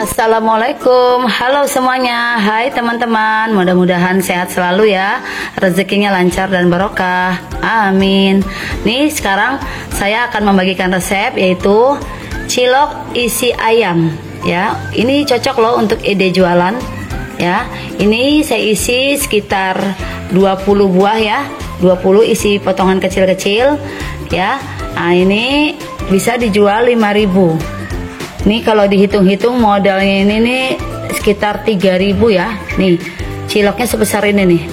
Assalamualaikum, halo semuanya. Hai teman-teman, mudah-mudahan sehat selalu ya, rezekinya lancar dan barokah, amin. Nih sekarang saya akan membagikan resep yaitu cilok isi ayam ya. Ini cocok loh untuk ide jualan ya. Ini saya isi sekitar 20 buah ya, 20 isi potongan kecil-kecil ya. Nah ini bisa dijual 5.000. Nih kalau dihitung-hitung modalnya ini nih sekitar 3.000 ya. Nih ciloknya sebesar ini nih.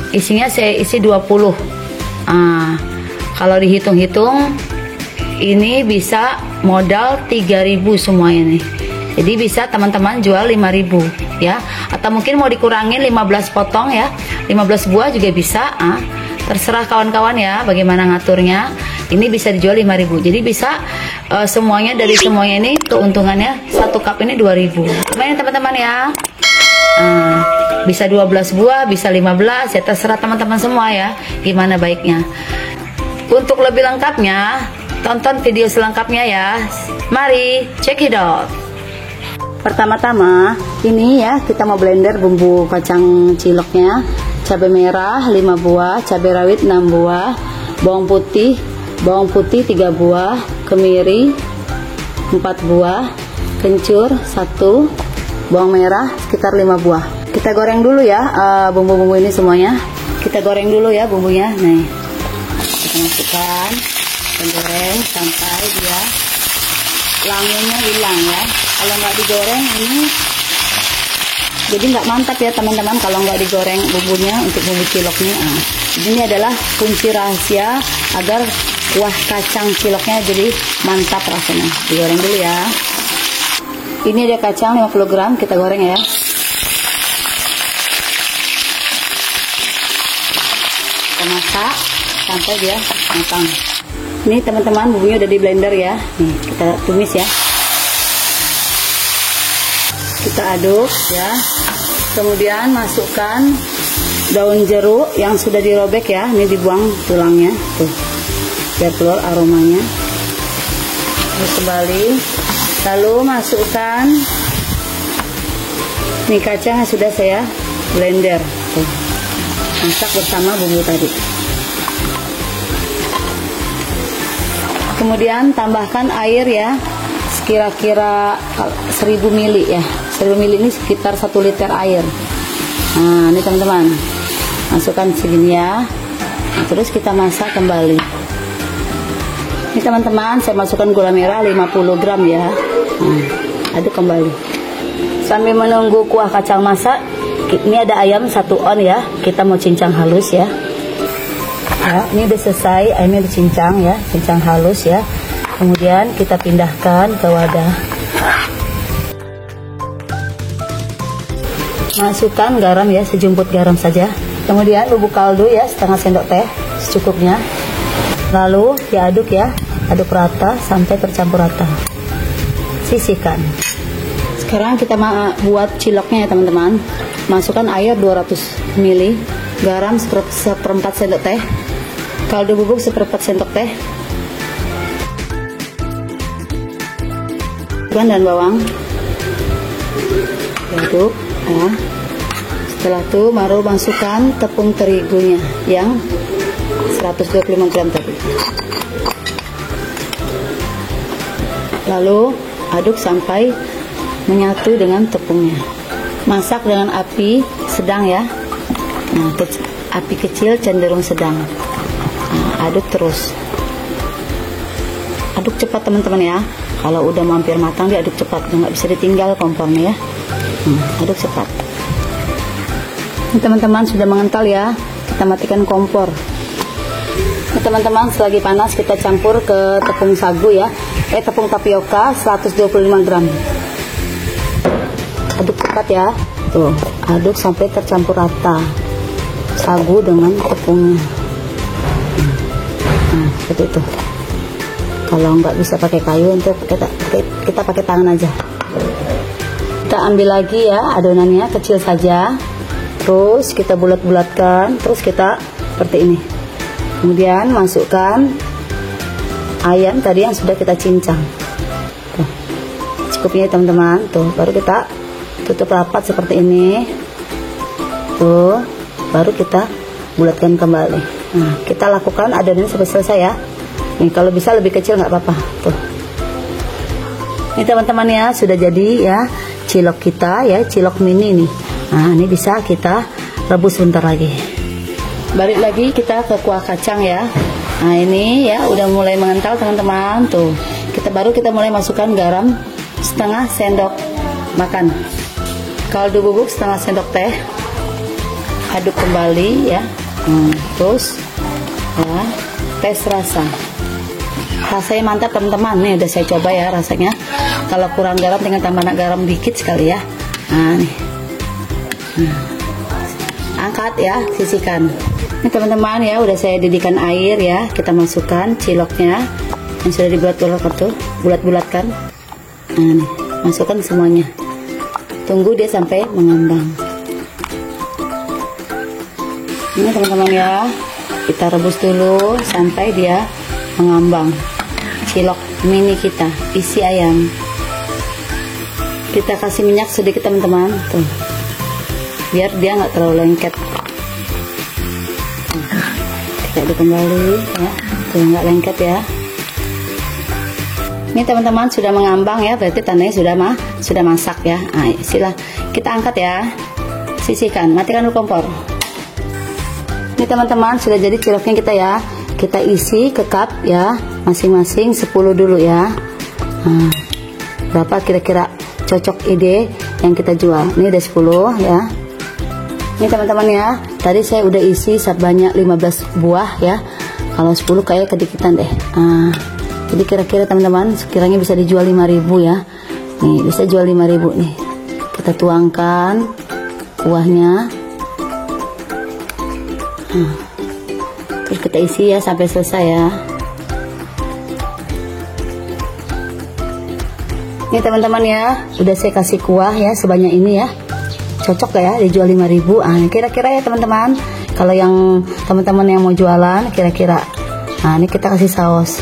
Isinya saya isi 20. Kalau dihitung-hitung ini bisa modal 3.000 semuanya nih. Jadi bisa teman-teman jual 5.000 ya. Atau mungkin mau dikurangin 15 potong ya. 15 buah juga bisa. Terserah kawan-kawan ya bagaimana ngaturnya. Ini bisa dijual 5.000. Jadi bisa semuanya dari semuanya ini keuntungannya 1 cup ini 2.000. Lumayan teman-teman ya. Bisa 12 buah, bisa 15 ya, terserah teman-teman semua ya. Gimana baiknya. Untuk lebih lengkapnya tonton video selengkapnya ya. Mari check it out. Pertama-tama ini ya kita mau blender bumbu kacang ciloknya. Cabai merah 5 buah, cabai rawit 6 buah, bawang putih 3 buah, kemiri 4 buah, kencur 1, bawang merah sekitar 5 buah. Kita goreng dulu ya bumbu-bumbu ini semuanya. Kita goreng dulu ya bumbunya. Nih kita masukkan, kita goreng sampai dia langunya hilang ya. Kalau nggak digoreng ini jadi nggak mantap ya teman-teman kalau nggak digoreng bumbunya untuk bumbu ciloknya. Ini adalah kunci rahasia agar kuah kacang ciloknya jadi mantap rasanya. Digoreng dulu ya. Ini ada kacang 50 gram, kita goreng ya. Kita masak sampai dia matang. Ini teman-teman bumbunya udah di blender ya. Nih kita tumis ya. Kita aduk ya. Kemudian masukkan daun jeruk yang sudah dirobek ya. Ini dibuang tulangnya tuh, biar keluar aromanya. Terus kembali, lalu masukkan nih kacang yang sudah saya blender tuh. Masak bersama bumbu tadi. Kemudian tambahkan air ya, kira-kira 1000 ml ya. 1000 ml ini sekitar 1 liter air. Nah ini teman-teman, masukkan segini ya. Nah, terus kita masak kembali. Ini teman-teman saya masukkan gula merah 50 gram ya. Aduk kembali. Sambil menunggu kuah kacang masak, ini ada ayam 1 on ya. Kita mau cincang halus ya. Ya ini udah selesai, ayamnya dicincang ya, cincang halus ya. Kemudian kita pindahkan ke wadah. Masukkan garam ya, sejumput garam saja. Kemudian bubuk kaldu ya, setengah sendok teh secukupnya. Lalu diaduk ya, aduk rata sampai tercampur rata. Sisihkan. Sekarang kita buat ciloknya ya teman-teman. Masukkan air 200 ml, garam 1/4 sendok teh, kaldu bubuk 1/4 sendok teh, dan bawang. Aduk ya. Setelah itu baru masukkan tepung terigunya yang 125 gram tadi. Lalu aduk sampai menyatu dengan tepungnya. Masak dengan api sedang ya. Nah, api kecil cenderung sedang. Nah, aduk terus. Aduk cepat teman-teman ya. Kalau udah hampir matang diaduk cepat, nggak bisa ditinggal kompornya ya. Aduk cepat. Ini teman-teman sudah mengental ya. Kita matikan kompor. Ini teman-teman selagi panas kita campur ke tepung sagu ya. Tepung tapioka 125 gram. Aduk cepat ya. Tuh, aduk sampai tercampur rata sagu dengan tepungnya. Nah, seperti itu. Kalau nggak bisa pakai kayu, untuk kita pakai tangan aja. Kita ambil lagi ya adonannya, kecil saja. Terus kita bulat-bulatkan, terus kita seperti ini. Kemudian masukkan ayam tadi yang sudah kita cincang. Tuh. secukupnya teman-teman. Tuh, baru kita tutup rapat seperti ini. Tuh, baru kita bulatkan kembali. Nah, kita lakukan adonan sampai selesai ya. Nih, kalau bisa lebih kecil nggak apa-apa. Tuh. Ini teman-teman ya, sudah jadi ya cilok kita ya, cilok mini nih. Nah, ini bisa kita rebus sebentar lagi. Balik lagi kita ke kuah kacang ya. Nah, ini ya udah mulai mengental teman-teman. Tuh, kita mulai masukkan garam setengah sendok makan, kaldu bubuk setengah sendok teh, aduk kembali ya. Terus ya, tes rasa. Rasanya mantap teman-teman. Nih udah saya coba ya rasanya. Kalau kurang garam tinggal tambah garam dikit sekali ya. Nah, nih. Angkat ya, sisihkan. Ini teman-teman ya, udah saya didihkan air ya. Kita masukkan ciloknya yang sudah bulat-bulatkan. Nah, nih, masukkan semuanya. Tunggu dia sampai mengambang. Ini teman-teman ya, kita rebus dulu sampai dia mengambang. Cilok mini kita isi ayam. Kita kasih minyak sedikit teman-teman, tuh, biar dia nggak terlalu lengket. Kita aduk kembali ya, tuh nggak lengket ya. Ini teman-teman sudah mengambang ya, berarti tandanya sudah masak ya. Nah, sila kita angkat ya, sisihkan, matikan dulu kompor. Ini teman-teman sudah jadi ciloknya kita ya. Kita isi ke cup ya, masing-masing 10 dulu ya. Nah, berapa kira-kira cocok ide yang kita jual? Ini udah 10 ya. Ini teman-teman ya, tadi saya udah isi sebanyak 15 buah ya. Kalau 10 kayak kedikitan deh. Nah, jadi kira-kira teman-teman sekiranya bisa dijual 5.000 ya. Nih bisa jual 5.000 nih. Kita tuangkan kuahnya. Nah, terus kita isi ya sampai selesai ya. Ini teman-teman ya, udah saya kasih kuah ya sebanyak ini ya. Cocok gak ya dijual 5.000? Ah, kira-kira ya teman-teman. Kalau yang teman-teman yang mau jualan kira-kira. Nah, ini kita kasih saus.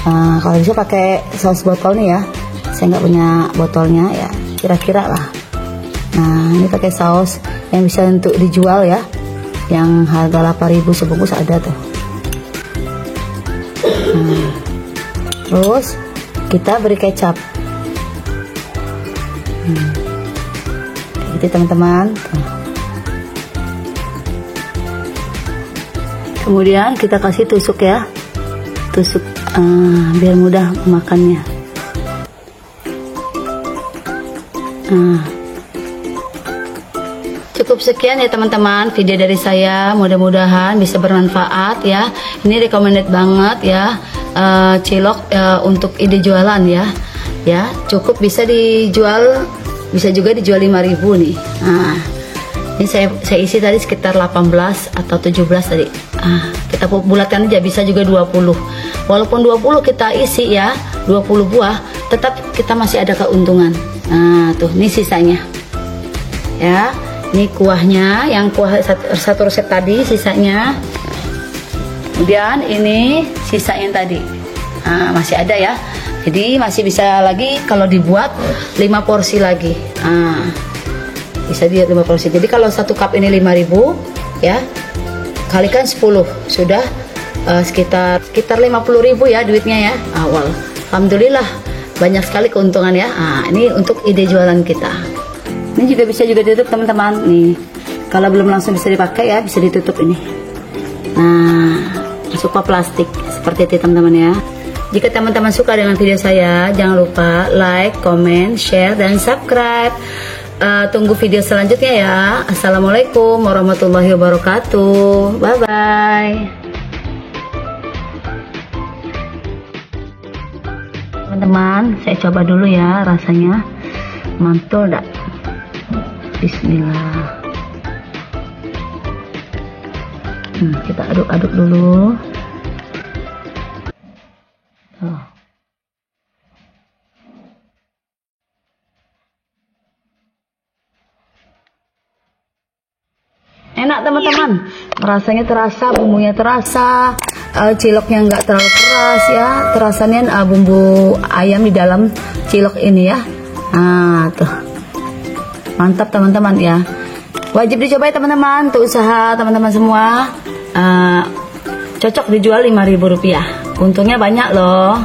Nah, kalau bisa pakai saus botol nih ya. Saya nggak punya botolnya ya. Kira-kira lah. Nah, ini pakai saus yang bisa untuk dijual ya. Yang harga 8.000 sebungkus ada tuh. Nah, terus kita beri kecap. Gitu teman-teman. Kemudian kita kasih tusuk ya, tusuk biar mudah makannya. Cukup sekian ya teman-teman video dari saya, mudah-mudahan bisa bermanfaat ya. Ini recommended banget ya, cilok untuk ide jualan ya. Ya cukup bisa dijual, bisa juga dijual 5.000 nih. Nah, ini saya isi tadi sekitar 18 atau 17 tadi. Kita bulatkan aja, bisa juga 20. Walaupun 20 kita isi ya, 20 buah, tetap kita masih ada keuntungan. Nah, tuh ini sisanya. Ya, ini kuahnya, yang kuah satu resep tadi sisanya. Kemudian ini sisa yang tadi. Nah, masih ada ya. Jadi masih bisa lagi kalau dibuat 5 porsi lagi. Bisa dia 5 porsi. Jadi kalau 1 cup ini 5.000 ya, kalikan 10 sudah sekitar 50.000 ya duitnya ya awal. Alhamdulillah banyak sekali keuntungan ya. Ini untuk ide jualan kita. Ini juga bisa ditutup teman-teman nih. Kalau belum langsung bisa dipakai ya, bisa ditutup ini. Nah, masuk ke plastik seperti itu teman-teman ya. Jika teman-teman suka dengan video saya, jangan lupa like, comment, share, dan subscribe. Tunggu video selanjutnya ya. Assalamualaikum warahmatullahi wabarakatuh. Bye-bye. Teman-teman, saya coba dulu ya rasanya. Mantul dak? Bismillah. Kita aduk-aduk dulu. Enak teman-teman, rasanya terasa, bumbunya terasa, ciloknya nggak terlalu keras ya, terasanya bumbu ayam di dalam cilok ini ya. Nah tuh mantap teman-teman ya, wajib dicoba ya teman-teman, untuk usaha teman-teman semua. Cocok dijual Rp5.000, untungnya banyak loh.